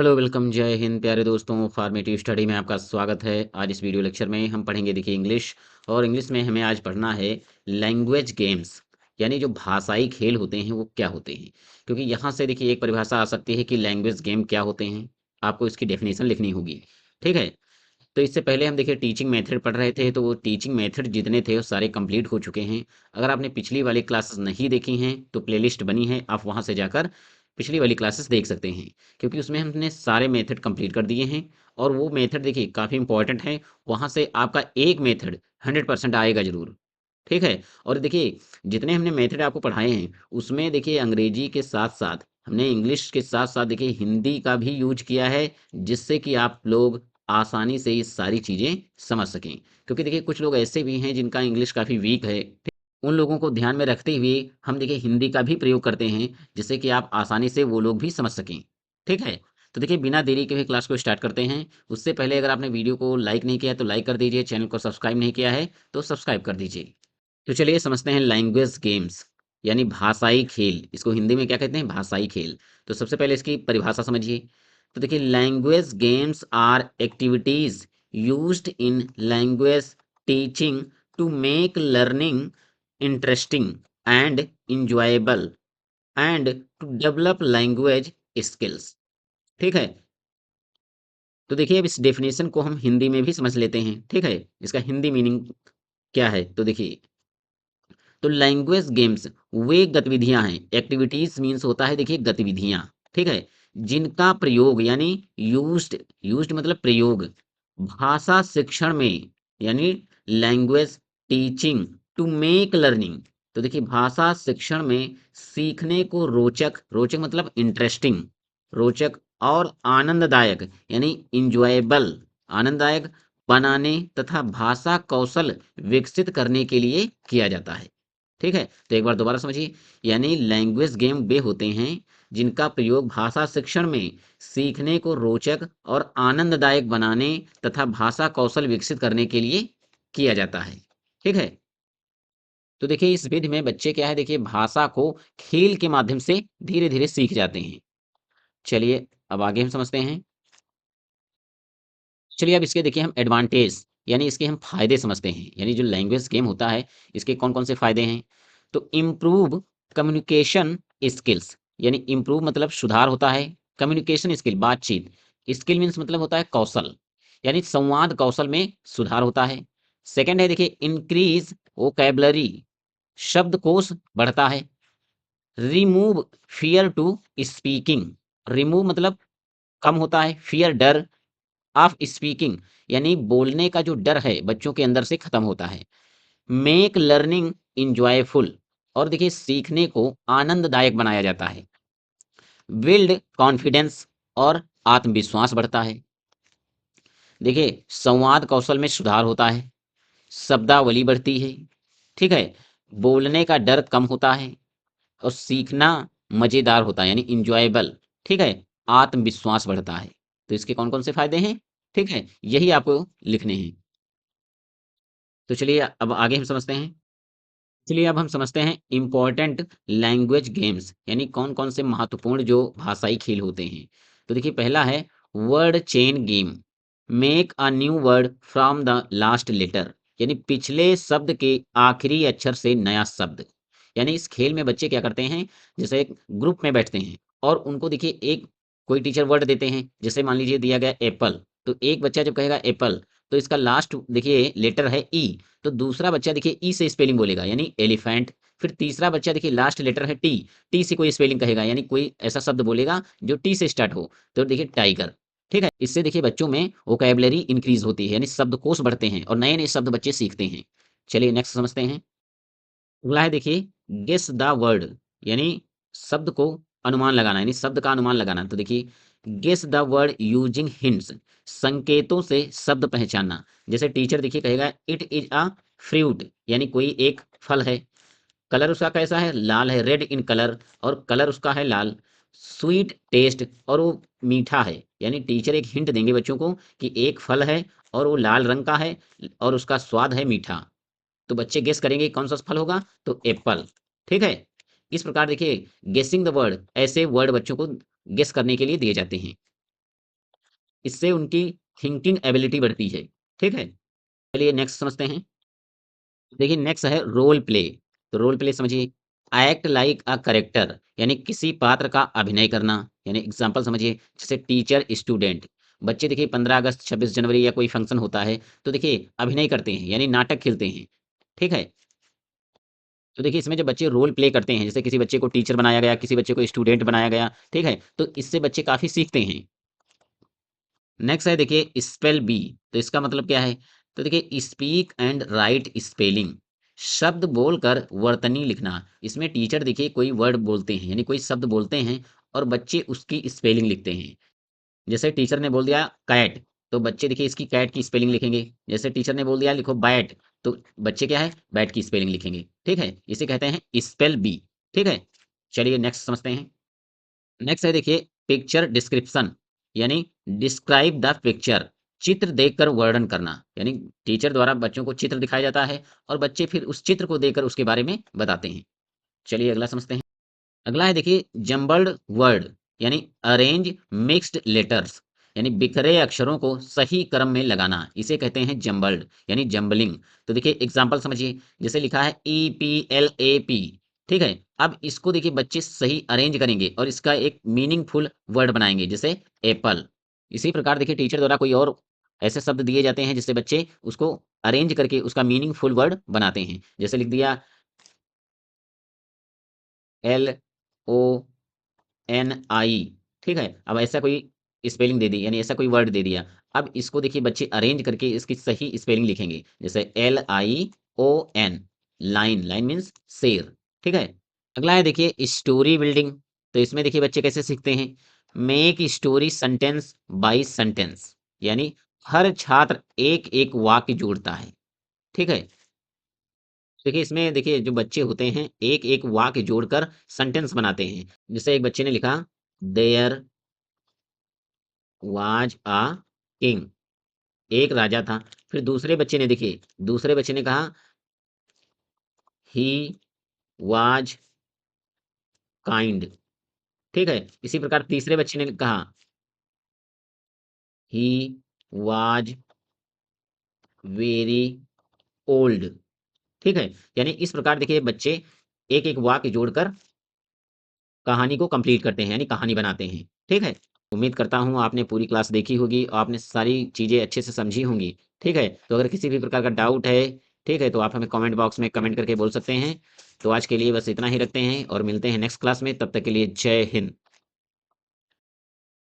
Hello welcome जय हिंद प्यारे दोस्तों फॉर्मेटिव स्टडी में आपका स्वागत है। आज इस वीडियो लेक्चर में हम पढ़ेंगे देखिए इंग्लिश। और इंग्लिश में हमें आज पढ़ना है लैंग्वेज गेम्स, यानी जो भाषाई खेल होते हैं वो क्या होते हैं। क्योंकि यहाँ से देखिए एक परिभाषा आ सकती है कि लैंग्वेज गेम क्या होते हैं, आपको इसकी डेफिनेशन लिखनी होगी। ठीक है। तो इससे पहले हम देखिए टीचिंग मेथड पढ़ रहे थे, तो वो टीचिंग मेथड जितने थे वो सारे कंप्लीट हो चुके हैं। अगर आपने पिछली वाली क्लासेस नहीं देखी हैं तो प्लेलिस्ट बनी है, आप वहां से जाकर पिछली वाली क्लासेस देख सकते हैं। क्योंकि उसमें हमने सारे मेथड कंप्लीट कर दिए हैं। और वो मेथड देखिए काफ़ी इंपॉर्टेंट है। वहां से आपका एक मेथड 100% आएगा जरूर। ठीक है। और देखिए जितने हमने मेथड आपको पढ़ाए हैं उसमें देखिए अंग्रेजी के साथ साथ हमने इंग्लिश के साथ साथ देखिए हिंदी का भी यूज किया है, जिससे कि आप लोग आसानी से ये सारी चीज़ें समझ सकें। क्योंकि देखिए कुछ लोग ऐसे भी हैं जिनका इंग्लिश काफ़ी वीक है, उन लोगों को ध्यान में रखते हुए हम देखिए हिंदी का भी प्रयोग करते हैं, जिससे कि आप आसानी से वो लोग भी समझ सकें। ठीक है। तो देखिए बिना देरी के हुए क्लास को स्टार्ट करते हैं। उससे पहले अगर आपने वीडियो को लाइक नहीं किया है तो लाइक कर दीजिए, चैनल को सब्सक्राइब नहीं किया है तो सब्सक्राइब कर दीजिए। तो चलिए समझते हैं लैंग्वेज गेम्स, यानी भाषाई खेल। इसको हिंदी में क्या कहते हैं? भाषाई खेल। तो सबसे पहले इसकी परिभाषा समझिए। तो देखिए language games are activities used in language teaching to make learning interesting and enjoyable and to develop language skills. ठीक है। तो देखिए अब इस डेफिनेशन को हम हिंदी में भी समझ लेते हैं। ठीक है। इसका हिंदी मीनिंग क्या है तो देखिए, तो लैंग्वेज गेम्स वे गतिविधियां हैं। एक्टिविटीज मीन्स होता है देखिए गतिविधियां। ठीक है। जिनका प्रयोग यानी यूज्ड, यूज्ड मतलब प्रयोग, भाषा शिक्षण में, यानी language teaching to make learning. तो देखिए भाषा शिक्षण में सीखने को रोचक, रोचक मतलब इंटरेस्टिंग, रोचक और आनंददायक यानी इंजॉयबल, आनंददायक बनाने तथा भाषा कौशल विकसित करने के लिए किया जाता है। ठीक है। तो एक बार दोबारा समझिए, यानी लैंग्वेज गेम वे होते हैं जिनका प्रयोग भाषा शिक्षण में सीखने को रोचक और आनंददायक बनाने तथा भाषा कौशल विकसित करने के लिए किया जाता है। ठीक है। तो देखिए इस विधि में बच्चे क्या है, देखिए भाषा को खेल के माध्यम से धीरे धीरे सीख जाते हैं। चलिए अब आगे हम समझते हैं। चलिए अब इसके देखिए हम एडवांटेज, यानी इसके हम फायदे समझते हैं। यानी जो लैंग्वेज गेम होता है इसके कौन कौन से फायदे हैं। तो इम्प्रूव कम्युनिकेशन स्किल्स, यानी इम्प्रूव मतलब सुधार होता है, कम्युनिकेशन स्किल बातचीत, स्किल मीन्स मतलब होता है कौशल, यानी संवाद कौशल में सुधार होता है। सेकंड है देखिए इंक्रीज वोकैबुलरी, शब्दकोश बढ़ता है। Remove fear to speaking, remove मतलब कम होता है, फियर डर, ऑफ स्पीकिंग यानी बोलने का जो डर है बच्चों के अंदर से खत्म होता है। मेक लर्निंग इंजॉयफुल, और देखिए सीखने को आनंददायक बनाया जाता है। बिल्ड कॉन्फिडेंस, और आत्मविश्वास बढ़ता है। देखिए संवाद कौशल में सुधार होता है, शब्दावली बढ़ती है। ठीक है। बोलने का डर कम होता है और सीखना मजेदार होता है यानी इंजॉयबल। ठीक है। आत्मविश्वास बढ़ता है। तो इसके कौन कौन से फायदे हैं? ठीक है, यही आपको लिखने हैं। तो चलिए अब आगे हम समझते हैं। चलिए अब हम समझते हैं इंपॉर्टेंट लैंग्वेज गेम्स, यानी कौन कौन से महत्वपूर्ण जो भाषाई खेल होते हैं। तो देखिए पहला है word chain game, make a new word from the last letter, यानी पिछले शब्द के आखिरी अक्षर से नया शब्द। यानी इस खेल में बच्चे क्या करते हैं, जैसे एक ग्रुप में बैठते हैं और उनको देखिए एक कोई टीचर वर्ड देते हैं, जैसे मान लीजिए दिया गया एप्पल, तो एक बच्चा जब कहेगा एप्पल तो इसका लास्ट देखिए लेटर है ई, तो दूसरा बच्चा देखिए ई से स्पेलिंग बोलेगा यानी एलिफेंट। फिर तीसरा बच्चा देखिए लास्ट लेटर है टी, टी से कोई स्पेलिंग कहेगा यानी कोई ऐसा शब्द बोलेगा जो टी से स्टार्ट हो, तो देखिए टाइगर। ठीक है। इससे देखिए बच्चों में वोकैबुलरी इंक्रीज होती है, यानी शब्दकोश बढ़ते हैं और नए नए शब्द बच्चे सीखते हैं। चलिए नेक्स्ट समझते हैं। अगला है देखिए गेस द वर्ड, यानी शब्द को अनुमान लगाना, यानी शब्द का अनुमान लगाना। तो देखिए guess the word using hints, संकेतों से शब्द पहचानना। जैसे टीचर देखिए कहेगा इट इज अ फ्रूट, यानी कोई एक फल है। कलर उसका कैसा है? लाल है, रेड इन कलर, और कलर उसका है लाल। स्वीट टेस्ट, और वो मीठा है, यानी टीचर एक हिंट देंगे बच्चों को कि एक फल है और वो लाल रंग का है और उसका स्वाद है मीठा। तो बच्चे गेस करेंगे कौन सा फल होगा, तो एप्पल। ठीक है। इस प्रकार देखिए गेसिंग द वर्ड, ऐसे वर्ड बच्चों को गेस करने के लिए दिए जाते हैं। इससे उनकी थिंकिंग एबिलिटी बढ़ती है। ठीक है? चलिए नेक्स्ट समझते हैं। देखिए नेक्स्ट है रोल प्ले। तो रोल प्ले समझिए, एक्ट लाइक अ कैरेक्टर, यानी किसी पात्र का अभिनय करना। यानी एग्जांपल समझिए, जैसे टीचर स्टूडेंट। बच्चे देखिए 15 अगस्त 26 जनवरी या कोई फंक्शन होता है तो देखिए अभिनय करते हैं यानी नाटक खेलते हैं। ठीक है? तो देखिए इसमें जब बच्चे रोल प्ले करते हैं, जैसे किसी बच्चे को टीचर बनाया गया, किसी बच्चे को स्टूडेंट बनाया गया, ठीक है, तो इससे बच्चे काफी सीखते हैं। नेक्स्ट है देखिए स्पेल बी। तो इसका मतलब क्या है? तो देखिए स्पीक एंड राइट स्पेलिंग, शब्द बोलकर वर्तनी लिखना। इसमें टीचर देखिए कोई वर्ड बोलते हैं यानी कोई शब्द बोलते हैं और बच्चे उसकी स्पेलिंग लिखते हैं। जैसे टीचर ने बोल दिया कैट, तो बच्चे देखिए इसकी कैट की स्पेलिंग लिखेंगे। जैसे टीचर ने बोल दिया लिखो बैट, तो बच्चे क्या है बैट की स्पेलिंग लिखेंगे। ठीक है? इसे कहते हैं स्पेल बी। ठीक है? चलिए नेक्स्ट समझते हैं। नेक्स्ट है देखिए पिक्चर डिस्क्रिप्शन, यानी डिस्क्राइब द पिक्चर, चित्र देखकर वर्णन करना। यानी टीचर द्वारा बच्चों को चित्र दिखाया जाता है और बच्चे फिर उस चित्र को देखकर उसके बारे में बताते हैं। चलिए अगला समझते हैं। अगला है देखिए जम्बल्ड वर्ड, यानी अरेंज मिक्स्ड लेटर्स, यानी बिखरे अक्षरों को सही क्रम में लगाना। इसे कहते हैं जम्बल्ड यानी जम्बलिंग। तो देखिए एग्जांपल समझिए, जैसे लिखा है EPLAP। ठीक है? अब इसको देखिए बच्चे सही अरेंज करेंगे और इसका एक मीनिंगफुल वर्ड बनाएंगे, जैसे एप्पल। इसी प्रकार देखिए टीचर द्वारा कोई और ऐसे शब्द दिए जाते हैं जिससे बच्चे उसको अरेंज करके उसका मीनिंगफुल वर्ड बनाते हैं। जैसे लिख दिया LONI। ठीक है? अब ऐसा कोई स्पेलिंग दे दी यानी ऐसा कोई वर्ड दे दिया। अब इसको देखिए बच्चे अरेंज करके इसकी सही स्पेलिंग लिखेंगे, जैसे LION, लाइन। लाइन मीन्स शेर। ठीक है? अगला है देखिए स्टोरी बिल्डिंग। तो इसमें देखिए बच्चे कैसे सीखते हैं, make story sentence by sentence, यानी हर छात्र एक एक वाक्य जोड़ता है। ठीक है? देखिए इसमें देखिए जो बच्चे होते हैं एक एक वाक्य जोड़कर सेंटेंस बनाते हैं। जैसे एक बच्चे ने लिखा देयर वाज अ किंग, एक राजा था। फिर दूसरे बच्चे ने देखिए दूसरे बच्चे ने कहा ही वाज काइंड। ठीक है? इसी प्रकार तीसरे बच्चे ने कहा ही वाज वेरी ओल्ड। ठीक है? यानी इस प्रकार देखिए बच्चे एक एक वाक्य जोड़कर कहानी को कंप्लीट करते हैं यानी कहानी बनाते हैं। ठीक है? उम्मीद करता हूँ आपने पूरी क्लास देखी होगी और आपने सारी चीज़ें अच्छे से समझी होंगी। ठीक है? तो अगर किसी भी प्रकार का डाउट है, ठीक है, तो आप हमें कमेंट बॉक्स में कमेंट करके बोल सकते हैं। तो आज के लिए बस इतना ही रखते हैं और मिलते हैं नेक्स्ट क्लास में। तब तक के लिए जय हिंद।